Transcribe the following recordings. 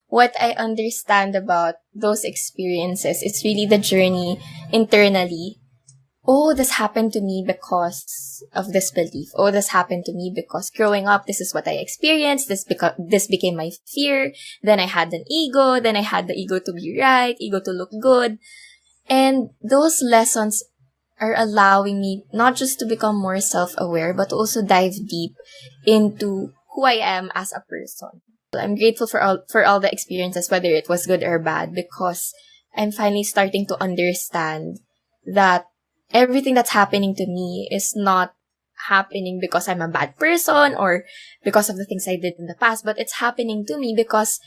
what I understand about those experiences, it's really the journey internally. Oh, this happened to me because of this belief. Oh, this happened to me because growing up, this is what I experienced. This became my fear. Then I had an ego. Then I had the ego to be right, ego to look good. And those lessons are allowing me not just to become more self-aware, but also dive deep into who I am as a person. I'm grateful for all the experiences, whether it was good or bad, because I'm finally starting to understand that everything that's happening to me is not happening because I'm a bad person or because of the things I did in the past, but it's happening to me because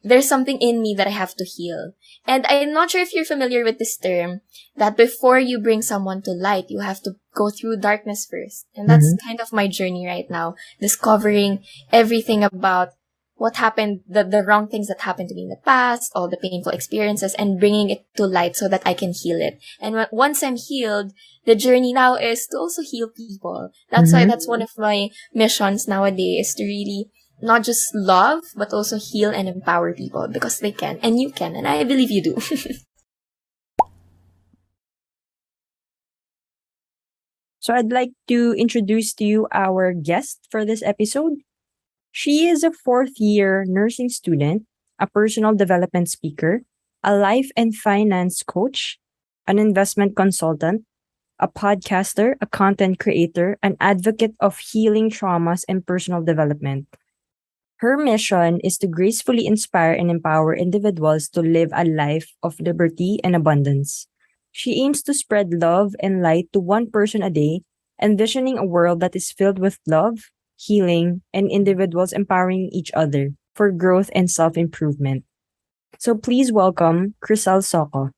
there's something in me that I have to heal. And I'm not sure if you're familiar with this term, that before you bring someone to light, you have to go through darkness first. And that's kind of my journey right now, discovering everything about what happened, the wrong things that happened to me in the past, all the painful experiences, and bringing it to light so that I can heal it. And once I'm healed, the journey now is to also heal people. That's why that's one of my missions nowadays, is to really not just love, but also heal and empower people, because they can, and you can, and I believe you do. So I'd like to introduce to you our guest for this episode. She is a fourth-year nursing student, a personal development speaker, a life and finance coach, an investment consultant, a podcaster, a content creator, an advocate of healing traumas and personal development. Her mission is to gracefully inspire and empower individuals to live a life of liberty and abundance. She aims to spread love and light to one person a day, envisioning a world that is filled with love, healing, and individuals empowering each other for growth and self-improvement. So please welcome Chriselle Soco.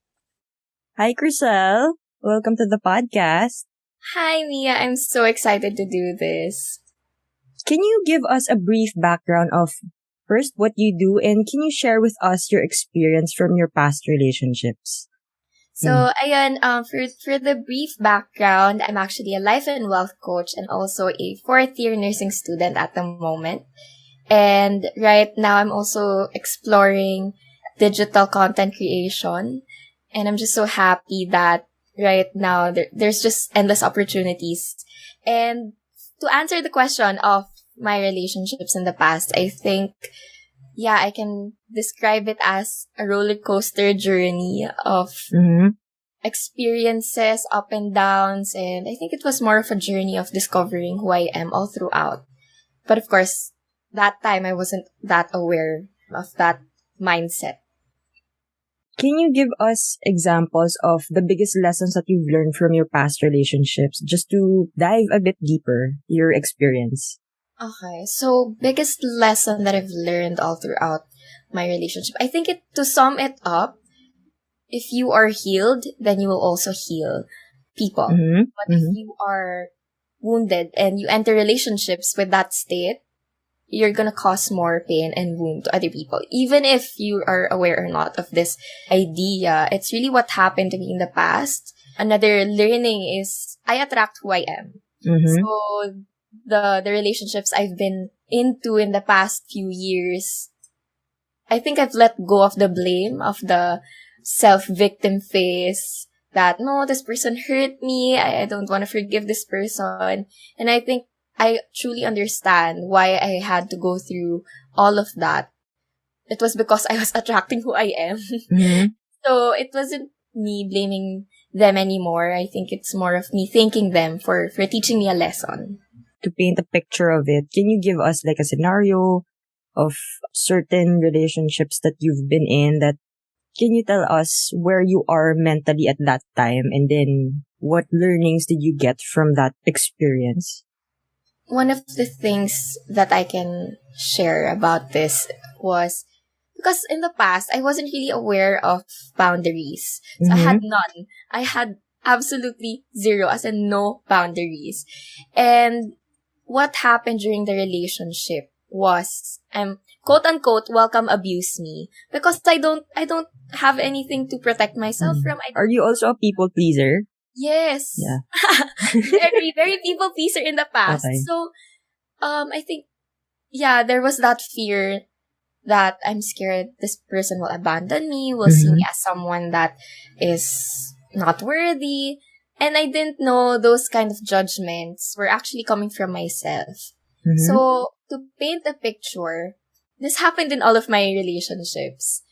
Hi, Chriselle. Welcome to the podcast. Hi, Mia. I'm so excited to do this. Can you give us a brief background of first what you do, and can you share with us your experience from your past relationships? So, ayan, for the brief background, I'm actually a life and wealth coach and also a fourth-year nursing student at the moment. And right now, I'm also exploring digital content creation. And I'm just so happy that right now, there's just endless opportunities. And to answer the question of my relationships in the past, I think, yeah, I can describe it as a roller coaster journey of experiences, up and downs, and I think it was more of a journey of discovering who I am all throughout. But of course, that time I wasn't that aware of that mindset. Can you give us examples of the biggest lessons that you've learned from your past relationships, just to dive a bit deeper your experience? Okay, so biggest lesson that I've learned all throughout my relationship, I think to sum it up, if you are healed, then you will also heal people. But if you are wounded and you enter relationships with that state, you're gonna cause more pain and wound to other people. Even if you are aware or not of this idea, it's really what happened to me in the past. Another learning is I attract who I am. So the relationships I've been into in the past few years, I think I've let go of the blame, of the self-victim phase, that no, this person hurt me, I don't want to forgive this person. And I think I truly understand why I had to go through all of that. It was because I was attracting who I am. So it wasn't me blaming them anymore. I think it's more of me thanking them for teaching me a lesson. To paint a picture of it, can you give us like a scenario of certain relationships that you've been in, that can you tell us where you are mentally at that time, and then what learnings did you get from that experience? One of the things that I can share about this was because in the past, I wasn't really aware of boundaries. So I had none. I had absolutely zero, as in no boundaries. And what happened during the relationship was, quote unquote, welcome abuse me, because I don't have anything to protect myself from. Are you also a people pleaser? Yes. Yeah. Very, very people pleaser in the past. Okay. So, I think, yeah, there was that fear that I'm scared this person will abandon me, will see me as someone that is not worthy. And I didn't know those kind of judgments were actually coming from myself. So, to paint a picture, this happened in all of my relationships.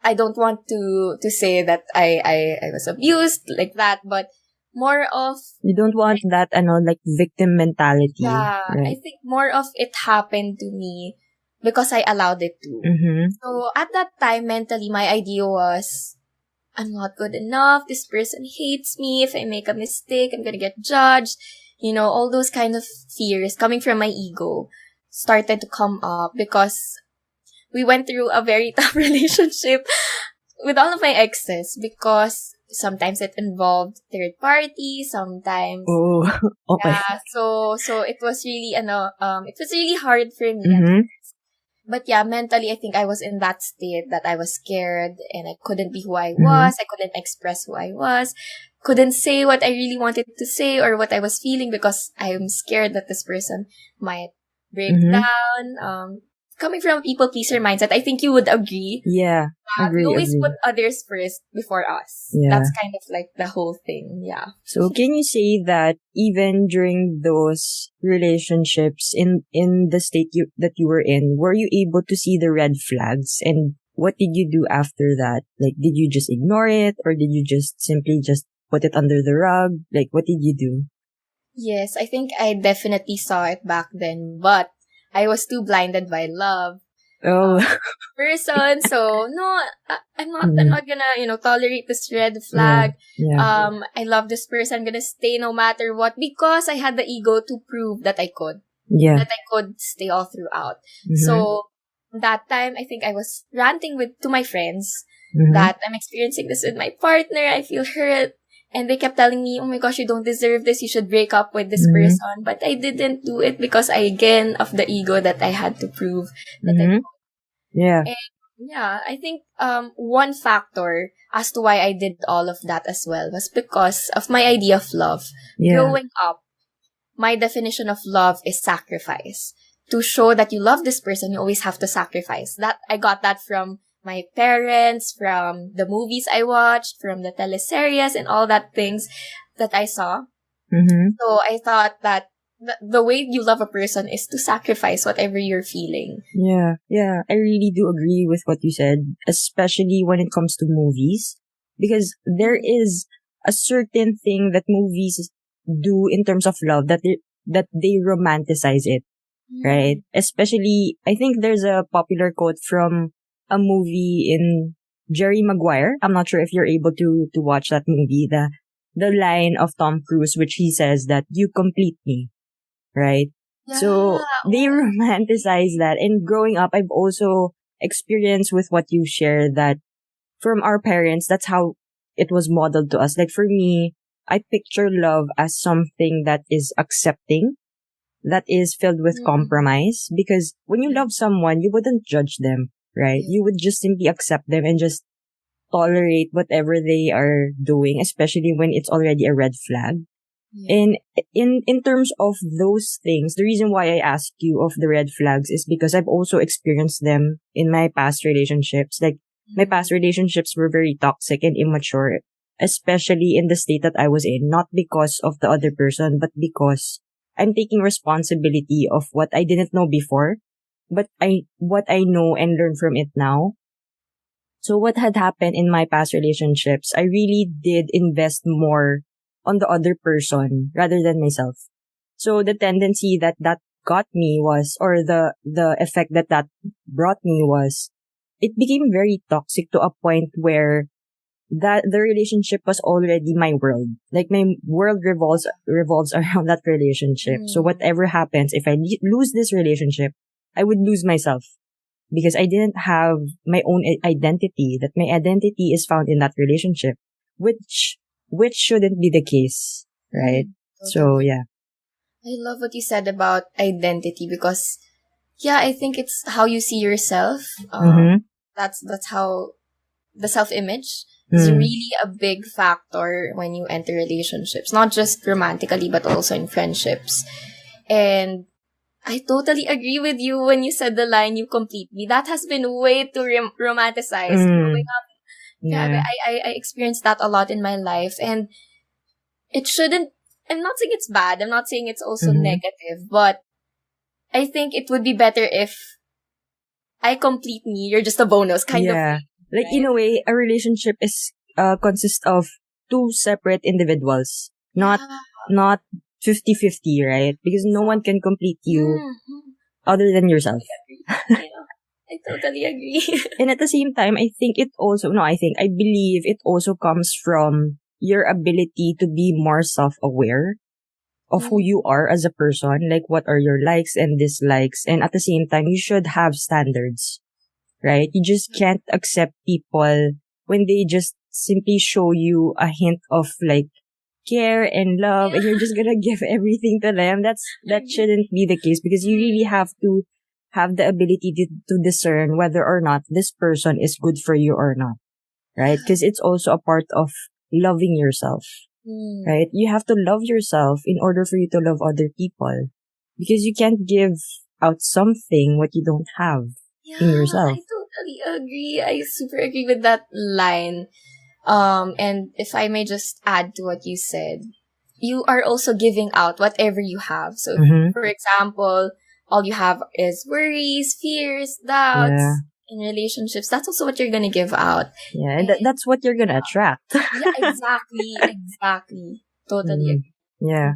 I don't want to say that I was abused like that, but more of... You don't want that, like victim mentality. Yeah, right? I think more of it happened to me because I allowed it to. So, at that time, mentally, my idea was, I'm not good enough. This person hates me. If I make a mistake, I'm gonna get judged. All those kind of fears coming from my ego started to come up because we went through a very tough relationship with all of my exes because sometimes it involved third party, sometimes... Oh, okay. Yeah, so it was really, it was really hard for me at first. But yeah, mentally, I think I was in that state that I was scared and I couldn't be who I was. I couldn't express who I was. Couldn't say what I really wanted to say or what I was feeling because I'm scared that this person might break down. Coming from a people pleaser mindset, I think you would agree. Yeah, We always put others first before us. Yeah. That's kind of like the whole thing. Yeah. So can you say that even during those relationships in the state that you were in, were you able to see the red flags? And what did you do after that? Like, did you just ignore it or did you just simply just put it under the rug? Like, what did you do? Yes, I think I definitely saw it back then, but I was too blinded by love. Person. So, no, I'm not gonna, tolerate this red flag. Yeah. I love this person. I'm gonna stay no matter what because I had the ego to prove that I could. Yeah. That I could stay all throughout. So, that time, I think I was ranting to my friends that I'm experiencing this with my partner. I feel hurt. And they kept telling me, oh my gosh, you don't deserve this. You should break up with this person. But I didn't do it because again, of the ego that I had to prove that I could. Yeah. And yeah, I think one factor as to why I did all of that as well was because of my idea of love. Yeah. Growing up, my definition of love is sacrifice. To show that you love this person, you always have to sacrifice. That I got that from my parents, from the movies I watched, from the teleseries and all that things that I saw. So I thought that the way you love a person is to sacrifice whatever you're feeling. Yeah. I really do agree with what you said, especially when it comes to movies, because there is a certain thing that movies do in terms of love that they romanticize it, right? Especially, I think there's a popular quote from a movie in Jerry Maguire. I'm not sure if you're able to watch that movie. The line of Tom Cruise, which he says that you complete me, right? Yeah. So they romanticize that. And growing up, I've also experienced with what you share that from our parents, that's how it was modeled to us. Like for me, I picture love as something that is accepting, that is filled with compromise. Because when you love someone, you wouldn't judge them, right? You would just simply accept them and just tolerate whatever they are doing, especially when it's already a red flag. And in terms of those things, the reason why I asked you of the red flags is because I've also experienced them in my past relationships. Like, my past relationships were very toxic and immature, especially in the state that I was in, not because of the other person, but because I'm taking responsibility of what I didn't know before, but what I know and learn from it now. So what had happened in my past relationships, I really did invest more on the other person rather than myself. So the tendency that got me was, or the effect that brought me was, it became very toxic to a point where that the relationship was already my world. Like, my world revolves around that relationship. So whatever happens, if I lose this relationship, I would lose myself. Because I didn't have my own identity, that my identity is found in that relationship, which shouldn't be the case, right? So, yeah. I love what you said about identity because, yeah, I think it's how you see yourself. That's how the self-image is really a big factor when you enter relationships, not just romantically, but also in friendships. And I totally agree with you when you said the line, "You complete me." That has been way too romanticized. Growing up, grabe, Yeah. I experienced that a lot in my life. And it shouldn't, I'm not saying it's bad. I'm not saying it's also negative. But I think it would be better if I complete me, you're just a bonus kind of Yeah. thing, Like in right? a way, a relationship is consists of two separate individuals, not Yeah. not 50-50, right? Because no one can complete you Mm-hmm. other than yourself. Yeah, I totally agree. And at the same time, I think it also, no, I believe it also comes from your ability to be more self-aware of who you are as a person, like what are your likes and dislikes. And at the same time, you should have standards, right? You just can't accept people when they just simply show you a hint of like care and love and you're just gonna give everything to them. That shouldn't be the case because you really have to have the ability to discern whether or not this person is good for you or not, right? Because it's also a part of loving yourself, right? You have to love yourself in order for you to love other people because you can't give out something what you don't have in Yeah, yourself. I totally agree. I super agree with that line. And if I may just add to what you said, you are also giving out whatever you have. So, for example, all you have is worries, fears, doubts Yeah. in relationships. That's also what you're gonna give out. Yeah, and that's what you're gonna attract. Yeah, exactly. Totally agree. Yeah.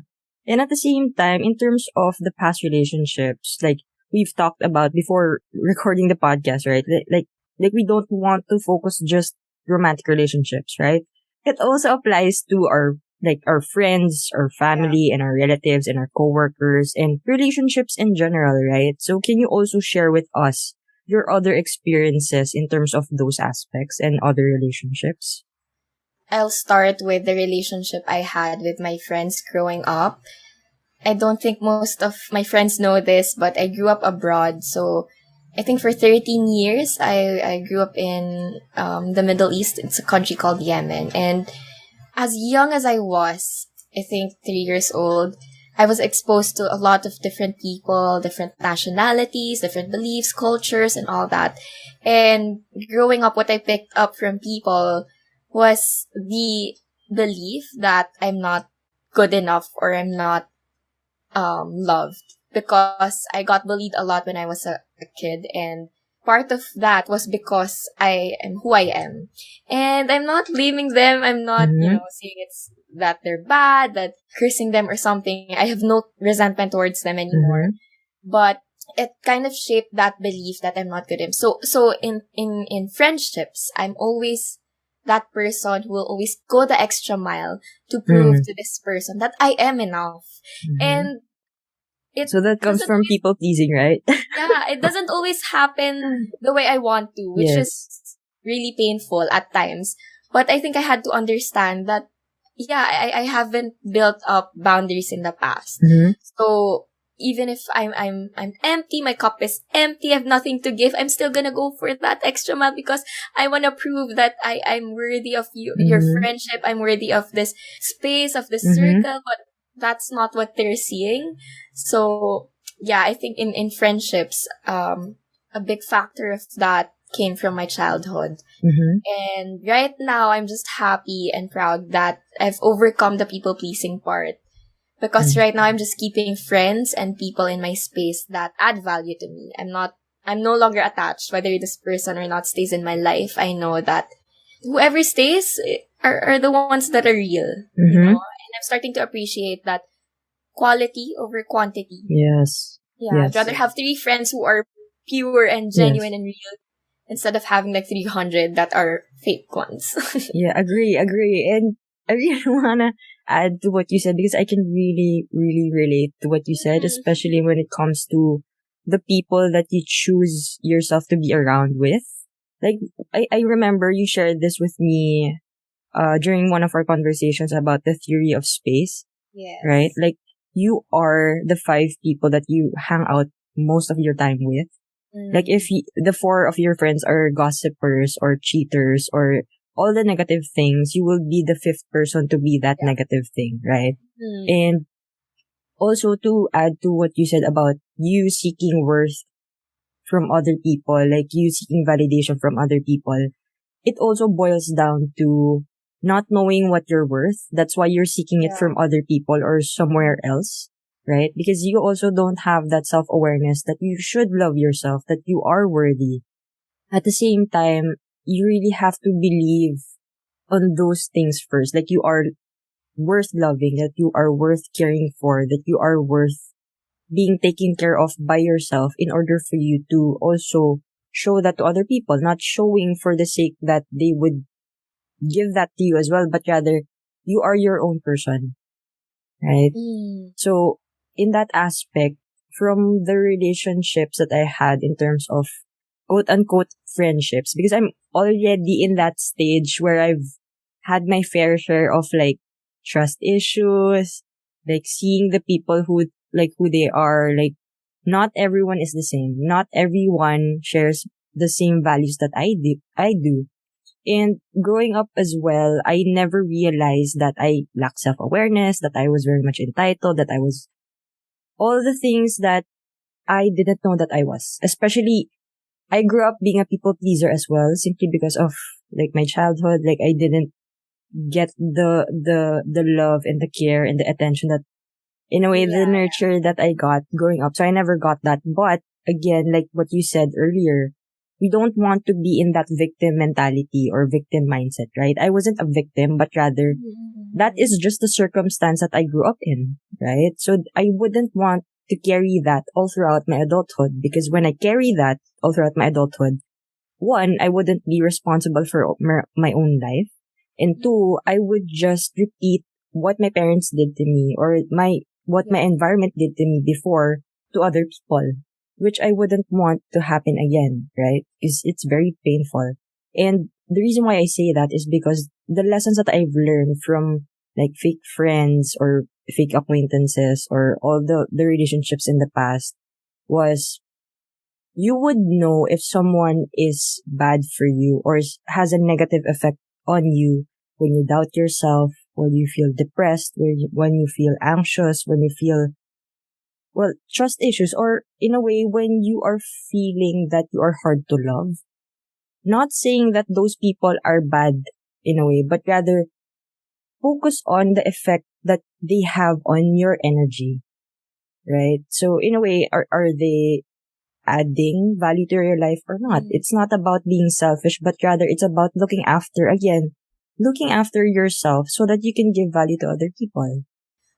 And at the same time, in terms of the past relationships, like we've talked about before recording the podcast, right? Like we don't want to focus just romantic relationships, right? It also applies to our friends, our family, and our relatives and our coworkers and relationships in general, right? So can you also share with us your other experiences in terms of those aspects and other relationships? I'll start with the relationship I had with my friends growing up. I don't think most of my friends know this, but I grew up abroad. So I think for 13 years, I grew up in the Middle East. It's a country called Yemen. And as young as I was, I think 3 years old, I was exposed to a lot of different people, different nationalities, different beliefs, cultures, and all that. And growing up, what I picked up from people was the belief that I'm not good enough or I'm not loved, because I got bullied a lot when I was a kid, and part of that was because I am who I am. And I'm not blaming them. I'm not, saying it's that they're bad, that cursing them or something. I have no resentment towards them anymore. But it kind of shaped that belief that I'm not good enough. So in friendships, I'm always that person who will always go the extra mile to prove to this person that I am enough. And so that comes from people pleasing, right? yeah, it doesn't always happen the way I want to, which is really painful at times. But I think I had to understand that, yeah, I haven't built up boundaries in the past. So even if I'm empty, my cup is empty, I have nothing to give, I'm still gonna go for that extra mile because I wanna prove that I'm worthy of your friendship, I'm worthy of this space, of this circle, but that's not what they're seeing. So yeah, I think in friendships, a big factor of that came from my childhood. And right now, I'm just happy and proud that I've overcome the people-pleasing part. Because right now, I'm just keeping friends and people in my space that add value to me. I'm no longer attached, whether this person or not stays in my life. I know that whoever stays are the ones that are real, And I'm starting to appreciate that quality over quantity. Yes. Yeah, I'd rather have 3 friends who are pure and genuine and real instead of having like 300 that are fake ones. Yeah, agree. And I really wanna add to what you said because I can really, really relate to what you said, especially when it comes to the people that you choose yourself to be around with. Like, I remember you shared this with me during one of our conversations about the theory of space. Yes. Right? Like, you are the 5 people that you hang out most of your time with. Like, if the 4 of your friends are gossipers or cheaters or all the negative things, you will be the 5th person to be that negative thing, right? And Also, to add to what you said about you seeking worth from other people, like you seeking validation from other people, it also boils down to not knowing what you're worth. That's why you're seeking it from other people or somewhere else, right? Because you also don't have that self-awareness that you should love yourself, that you are worthy. At the same time, you really have to believe on those things first. Like you are worth loving, that you are worth caring for, that you are worth being taken care of by yourself in order for you to also show that to other people, not showing for the sake that they would give that to you as well, but rather you are your own person, right? So in that aspect, from the relationships that I had in terms of quote unquote friendships, because I'm already in that stage where I've had my fair share of like trust issues, like seeing the people who they are, like not everyone is the same. Not everyone shares the same values that I do. And growing up as well, I never realized that I lacked self-awareness, that I was very much entitled, that I was all the things that I didn't know that I was. Especially, I grew up being a people pleaser as well, simply because of like my childhood. Like I didn't get the love and the care and the attention that, in a way, the nurture that I got growing up. So I never got that. But again, like what you said earlier, we don't want to be in that victim mentality or victim mindset, right? I wasn't a victim, but rather that is just the circumstance that I grew up in, right? So I wouldn't want to carry that all throughout my adulthood, because when I carry that all throughout my adulthood, one, I wouldn't be responsible for my own life. And two, I would just repeat what my parents did to me or what my environment did to me before to other people, which I wouldn't want to happen again, right? Because it's very painful. And the reason why I say that is because the lessons that I've learned from like fake friends or fake acquaintances or all the relationships in the past was, you would know if someone is bad for you or has a negative effect on you when you doubt yourself, when you feel depressed, when you feel anxious, when you feel, well, trust issues, or in a way, when you are feeling that you are hard to love. Not saying that those people are bad in a way, but rather focus on the effect that they have on your energy, right? So in a way, are they adding value to your life or not? It's not about being selfish, but rather it's about looking after yourself so that you can give value to other people.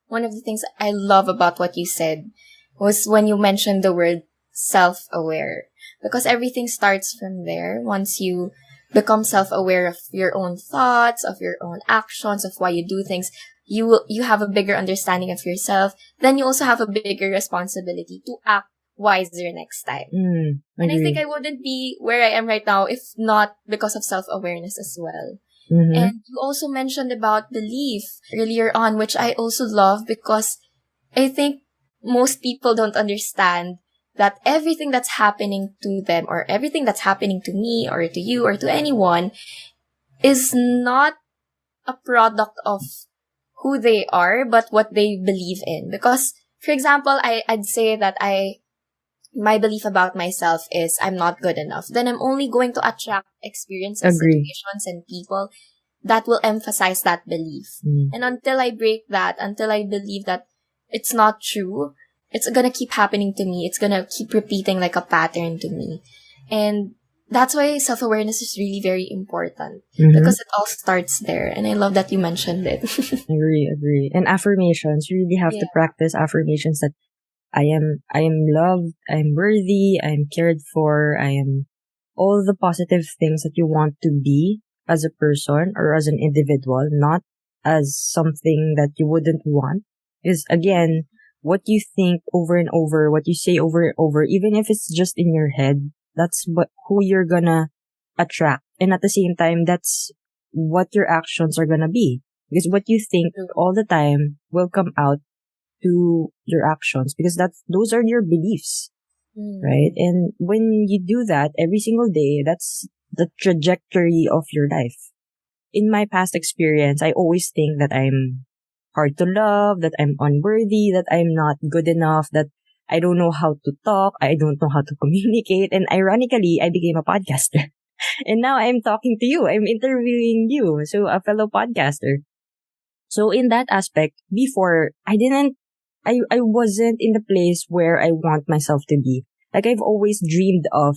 One of the things I love about what you said was when you mentioned the word self-aware. Because everything starts from there. Once you become self-aware of your own thoughts, of your own actions, of why you do things, you have a bigger understanding of yourself. Then you also have a bigger responsibility to act wiser next time. And I think I wouldn't be where I am right now if not because of self-awareness as well. And you also mentioned about belief earlier on, which I also love because I think most people don't understand that everything that's happening to them or everything that's happening to me or to you or to anyone is not a product of who they are, but what they believe in. Because, for example, I'd say that my belief about myself is I'm not good enough. Then I'm only going to attract experiences, situations, and people that will emphasize that belief. And until I break that, until I believe that it's not true, it's gonna keep happening to me. It's gonna keep repeating like a pattern to me. And that's why self-awareness is really very important. Because it all starts there. And I love that you mentioned it. Agree. And affirmations, you really have to practice affirmations that I am loved, I am worthy, I am cared for, I am all the positive things that you want to be as a person or as an individual, not as something that you wouldn't want. Is again, what you think over and over, what you say over and over, even if it's just in your head, that's who you're gonna attract. And at the same time, that's what your actions are gonna be. Because what you think all the time will come out to your actions, because those are your beliefs, right? And when you do that every single day, that's the trajectory of your life. In my past experience, I always think that I'm hard to love, that I'm unworthy, that I'm not good enough, that I don't know how to talk, I don't know how to communicate. And ironically, I became a podcaster. And now I'm talking to you. I'm interviewing you. So a fellow podcaster. So in that aspect, before, I wasn't in the place where I want myself to be. Like I've always dreamed of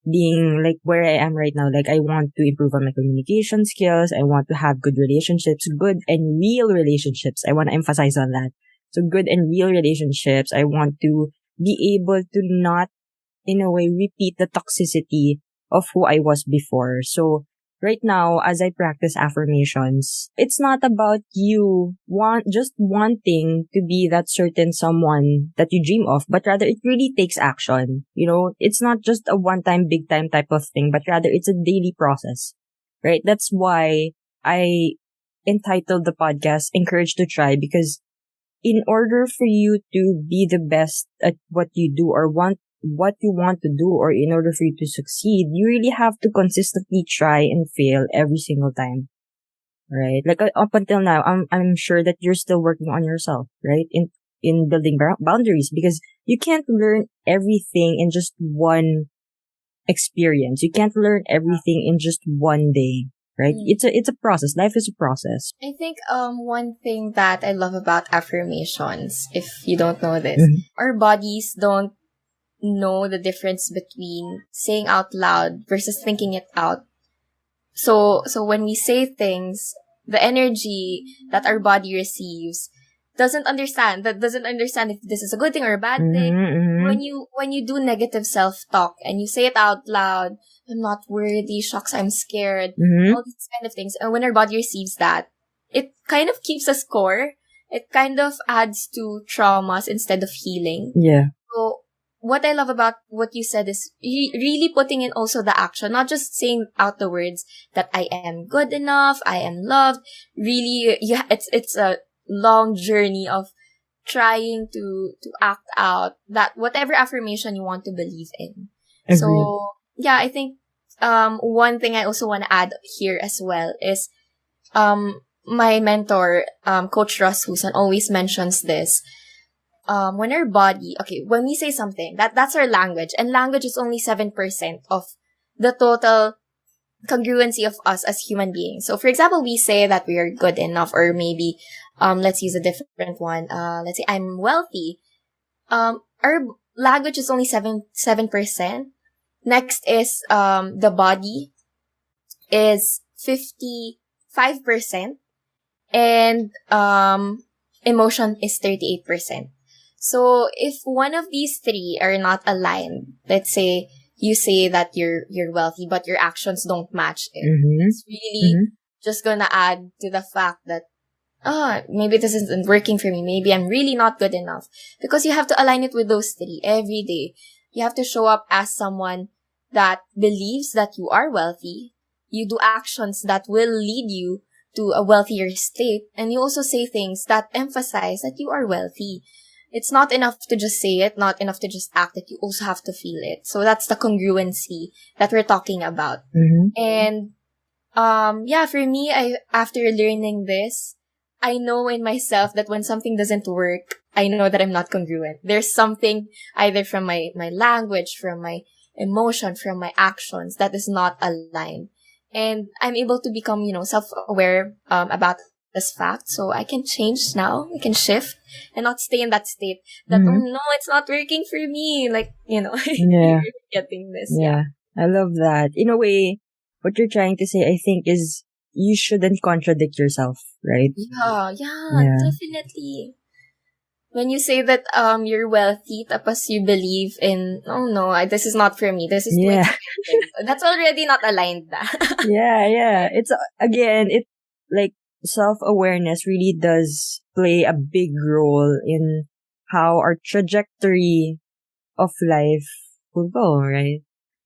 being like where I am right now. Like I want to improve on my communication skills. I want to have good relationships, good and real relationships. I want to emphasize on that. So good and real relationships. I want to be able to not in a way repeat the toxicity of who I was before. So right now, as I practice affirmations, it's not about you just wanting to be that certain someone that you dream of, but rather it really takes action. You know, it's not just a one-time, big-time type of thing, but rather it's a daily process, right? That's why I entitled the podcast Encourage to Try, because in order for you to be the best at what you do or what you want to do, or in order for you to succeed, you really have to consistently try and fail every single time, right? Like up until now, I'm sure that you're still working on yourself, right? In building boundaries, because you can't learn everything in just one experience. You can't learn everything in just one day, right? It's a process. Life is a process. I think one thing that I love about affirmations, if you don't know this, our bodies don't know the difference between saying out loud versus thinking it out. So when we say things, the energy that our body receives doesn't understand if this is a good thing or a bad thing. When you do negative self-talk and you say it out loud, I'm not worthy, shucks, I'm scared, all these kind of things. And when our body receives that, it kind of keeps a score. It kind of adds to traumas instead of healing. Yeah. So what I love about what you said is really putting in also the action, not just saying out the words that I am good enough, I am loved. Really, yeah, it's a long journey of trying to act out that whatever affirmation you want to believe in. Agreed. So yeah, I think one thing I also want to add here as well is my mentor, Coach Ross Huson, always mentions this. When our body, when we say something, that's our language, and language is only 7% of the total congruency of us as human beings. So for example, we say that we are good enough, or maybe, let's use a different one. Let's say I'm wealthy. Our language is only 7%. Next is, the body is 55%, and, emotion is 38%. So if one of these three are not aligned, let's say you say that you're wealthy, but your actions don't match it, it's really just gonna add to the fact that, maybe this isn't working for me. Maybe I'm really not good enough. Because you have to align it with those three every day. You have to show up as someone that believes that you are wealthy. You do actions that will lead you to a wealthier state. And you also say things that emphasize that you are wealthy. It's not enough to just say it, not enough to just act it. You also have to feel it. So that's the congruency that we're talking about. And, for me, after learning this, I know in myself that when something doesn't work, I know that I'm not congruent. There's something either from my language, from my emotion, from my actions that is not aligned. And I'm able to become, self-aware, about this fact. So I can change now. I can shift and not stay in that state that, oh no, it's not working for me. Like, you're getting this. Yeah. I love that. In a way, what you're trying to say, I think, is you shouldn't contradict yourself, right? Yeah, definitely. When you say that you're wealthy, tapos you believe in, oh no, this is not for me. This is too expensive. That's already not aligned. Yeah. It's like self-awareness really does play a big role in how our trajectory of life will go, right?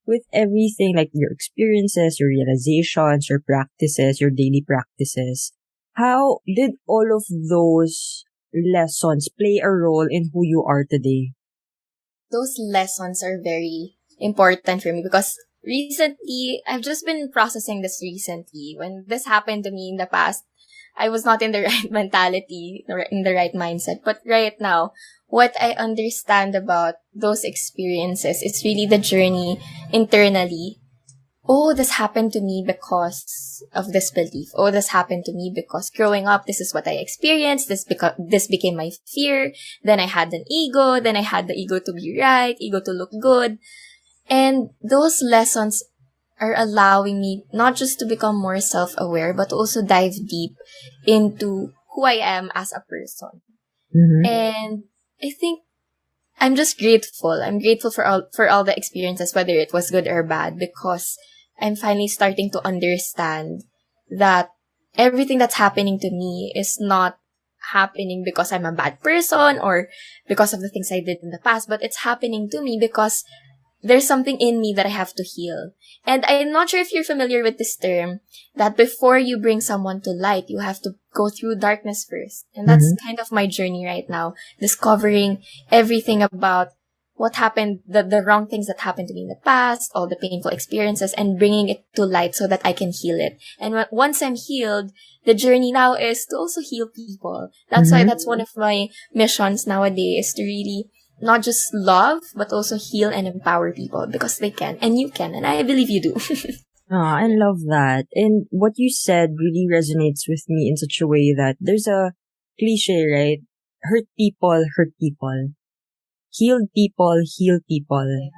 With everything, like your experiences, your realizations, your practices, your daily practices. How did all of those lessons play a role in who you are today? Those lessons are very important for me because recently, I've just been processing this recently. When this happened to me in the past, I was not in the right mentality, in the right mindset. But right now, what I understand about those experiences, it's really the journey internally. Oh, this happened to me because of this belief. Oh, this happened to me because growing up, this is what I experienced. This became my fear. Then I had an ego. Then I had the ego to be right, ego to look good. And those lessons are allowing me not just to become more self-aware, but also dive deep into who I am as a person. Mm-hmm. And I think I'm just grateful. I'm grateful for all the experiences, whether it was good or bad, because I'm finally starting to understand that everything that's happening to me is not happening because I'm a bad person or because of the things I did in the past, but it's happening to me because there's something in me that I have to heal. And I'm not sure if you're familiar with this term, that before you bring someone to light, you have to go through darkness first. And that's kind of my journey right now, discovering everything about what happened, the wrong things that happened to me in the past, all the painful experiences, and bringing it to light so that I can heal it. And once I'm healed, the journey now is to also heal people. That's why that's one of my missions nowadays, is to really not just love, but also heal and empower people, because they can, and you can, and I believe you do. I love that. And what you said really resonates with me in such a way that there's a cliche, right? Hurt people, hurt people. Heal people,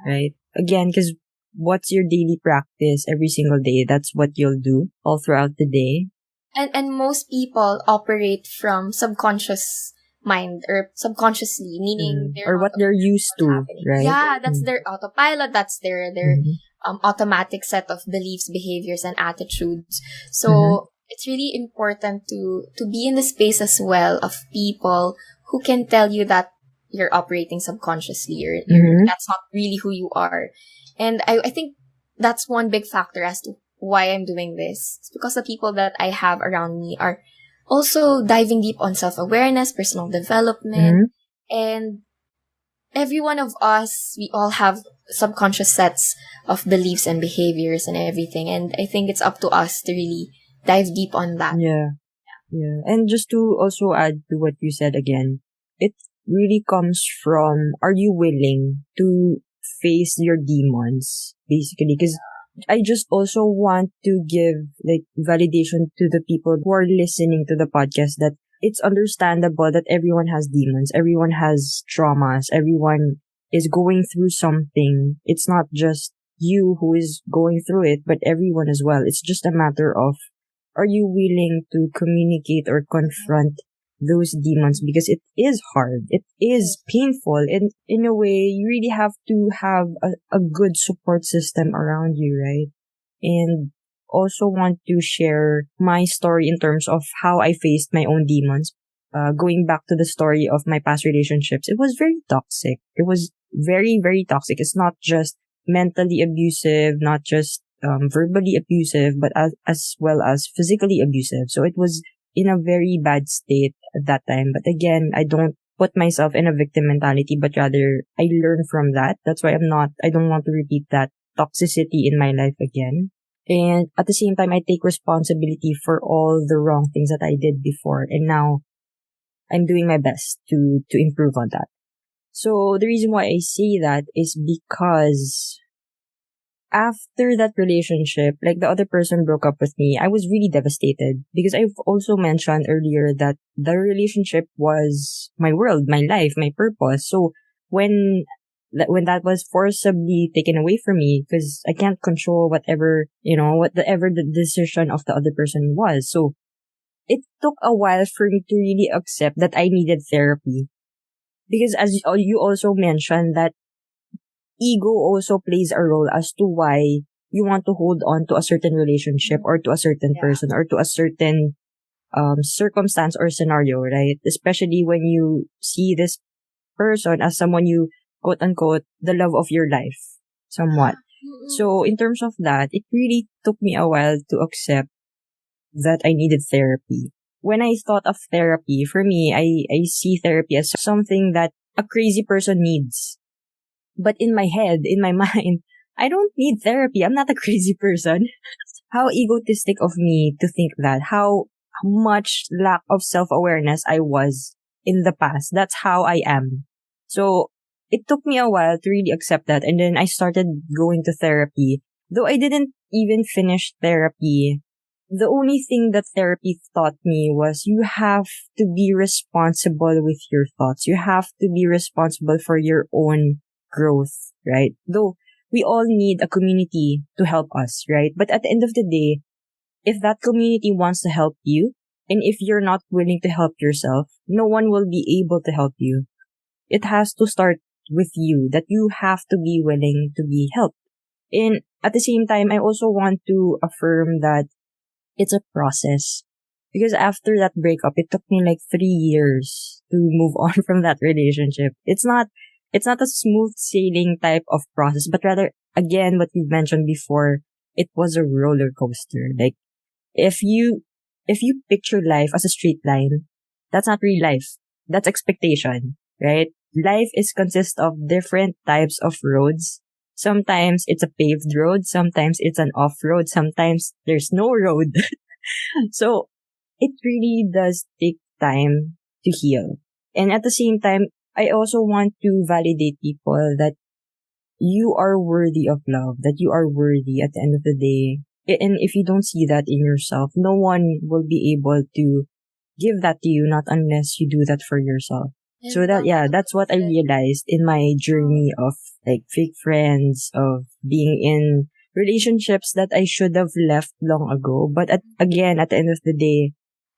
right? Again, because what's your daily practice every single day? That's what you'll do all throughout the day. And most people operate from subconscious mind, or subconsciously, meaning or what they're used to, happening. right? Yeah, that's their autopilot. That's their automatic set of beliefs, behaviors, and attitudes. So it's really important to be in the space as well of people who can tell you that you're operating subconsciously, or that's not really who you are. And I think that's one big factor as to why I'm doing this. It's because the people that I have around me are also diving deep on self-awareness, personal development, and every one of us, we all have subconscious sets of beliefs and behaviors and everything. And I think it's up to us to really dive deep on that. Yeah. And just to also add to what you said again, it really comes from, are you willing to face your demons, basically? Because I just also want to give like validation to the people who are listening to the podcast that it's understandable that everyone has demons, everyone has traumas, everyone is going through something. It's not just you who is going through it, but everyone as well. It's just a matter of, are you willing to communicate or confront those demons? Because it is hard. It is painful. And in a way, you really have to have a good support system around you, right? And also want to share my story in terms of how I faced my own demons. Going back to the story of my past relationships, it was very toxic. It was very, very toxic. It's not just mentally abusive, not just verbally abusive, but as well as physically abusive. So it was in a very bad state at that time. But again, I don't put myself in a victim mentality, but rather I learn from that. That's why I don't want to repeat that toxicity in my life again. And at the same time, I take responsibility for all the wrong things that I did before. And now I'm doing my best to improve on that. So the reason why I say that is because after that relationship, like the other person broke up with me, I was really devastated because I've also mentioned earlier that the relationship was my world, my life, my purpose. So when that was forcibly taken away from me, because I can't control whatever the decision of the other person was. So it took a while for me to really accept that I needed therapy. Because as you also mentioned, that ego also plays a role as to why you want to hold on to a certain relationship or to a certain person or to a certain circumstance or scenario, right? Especially when you see this person as someone you quote unquote the love of your life somewhat. So in terms of that, it really took me a while to accept that I needed therapy. When I thought of therapy, for me, I see therapy as something that a crazy person needs. But in my head, in my mind, I don't need therapy. I'm not a crazy person. How egotistic of me to think that. How much lack of self-awareness I was in the past. That's how I am. So it took me a while to really accept that. And then I started going to therapy. Though I didn't even finish therapy, the only thing that therapy taught me was you have to be responsible with your thoughts. You have to be responsible for your own growth, right? Though we all need a community to help us, right? But at the end of the day, if that community wants to help you, and if you're not willing to help yourself, no one will be able to help you. It has to start with you, that you have to be willing to be helped. And at the same time, I also want to affirm that it's a process. Because after that breakup, it took me like 3 years to move on from that relationship. It's not a smooth sailing type of process, but rather, again, what you mentioned before, it was a roller coaster. Like, if you picture life as a straight line, that's not real life. That's expectation, right? Life is consist of different types of roads. Sometimes it's a paved road, sometimes it's an off road, sometimes there's no road. So it really does take time to heal. And at the same time, I also want to validate people that you are worthy of love, that you are worthy at the end of the day. And if you don't see that in yourself, no one will be able to give that to you, not unless you do that for yourself. So that's what I realized in my journey of like fake friends, of being in relationships that I should have left long ago. But again, at the end of the day,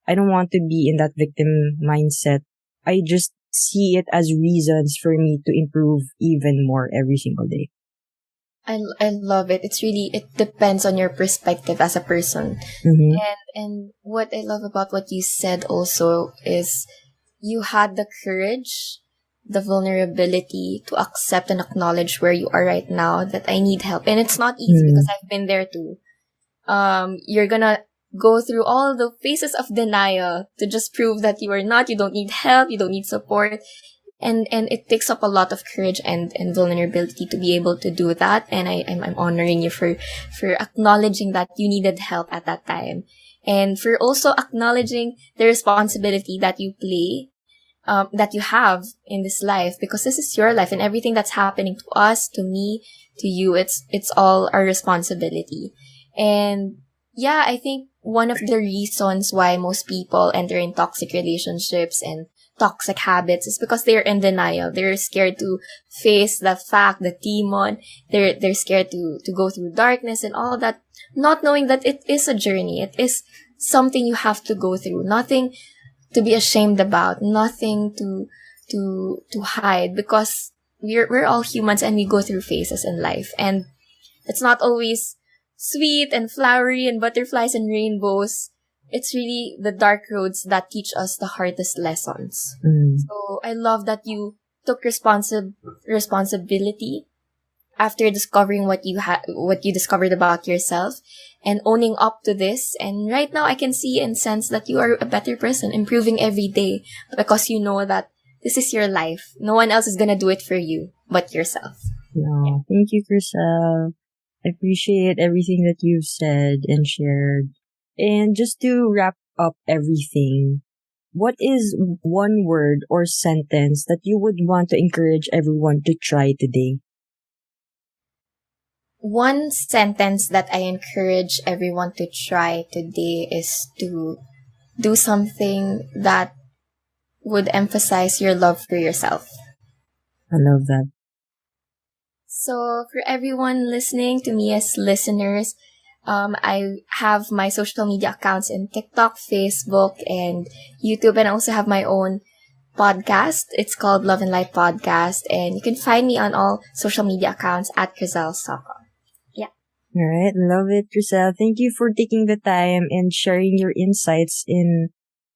I don't want to be in that victim mindset. I just see it as reasons for me to improve even more every single day. I love it. It depends on your perspective as a person. Mm-hmm. And what I love about what you said also is you had the courage, the vulnerability to accept and acknowledge where you are right now, that I need help. And it's not easy because I've been there too. You're gonna go through all the phases of denial to just prove that you don't need help, you don't need support. And it takes up a lot of courage and vulnerability to be able to do that. And I'm honoring you for acknowledging that you needed help at that time. And for also acknowledging the responsibility that you play, that you have in this life, because this is your life and everything that's happening to us, to me, to you, it's all our responsibility. And yeah, I think one of the reasons why most people enter in toxic relationships and toxic habits is because they're in denial. They're scared to face the fact, the demon. They're scared to go through darkness and all that, not knowing that it is a journey. It is something you have to go through. Nothing to be ashamed about. Nothing to hide, because we're all humans and we go through phases in life, and it's not always sweet and flowery and butterflies and rainbows. It's really the dark roads that teach us the hardest lessons. So I love that you took responsibility after discovering what you discovered about yourself and owning up to this. And right now I can see and sense that you are a better person, improving every day, because you know that this is your life. No one else is gonna do it for you but yourself. No, thank you, Chriselle. I appreciate everything that you've said and shared. And just to wrap up everything, what is one word or sentence that you would want to encourage everyone to try today? One sentence that I encourage everyone to try today is to do something that would emphasize your love for yourself. I love that. So for everyone listening to me as listeners, I have my social media accounts in TikTok, Facebook, and YouTube, and I also have my own podcast. It's called Love and Light Podcast, and you can find me on all social media accounts at Chriselle Soco. Yeah. All right. Love it, Chriselle. Thank you for taking the time and sharing your insights in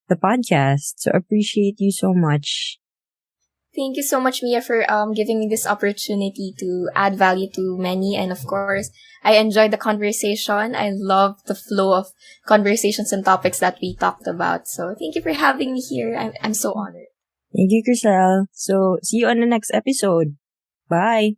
the podcast. So appreciate you so much. Thank you so much, Mia, for giving me this opportunity to add value to many. And of course, I enjoyed the conversation. I love the flow of conversations and topics that we talked about. So thank you for having me here. I'm so honored. Thank you, Chriselle. So see you on the next episode. Bye.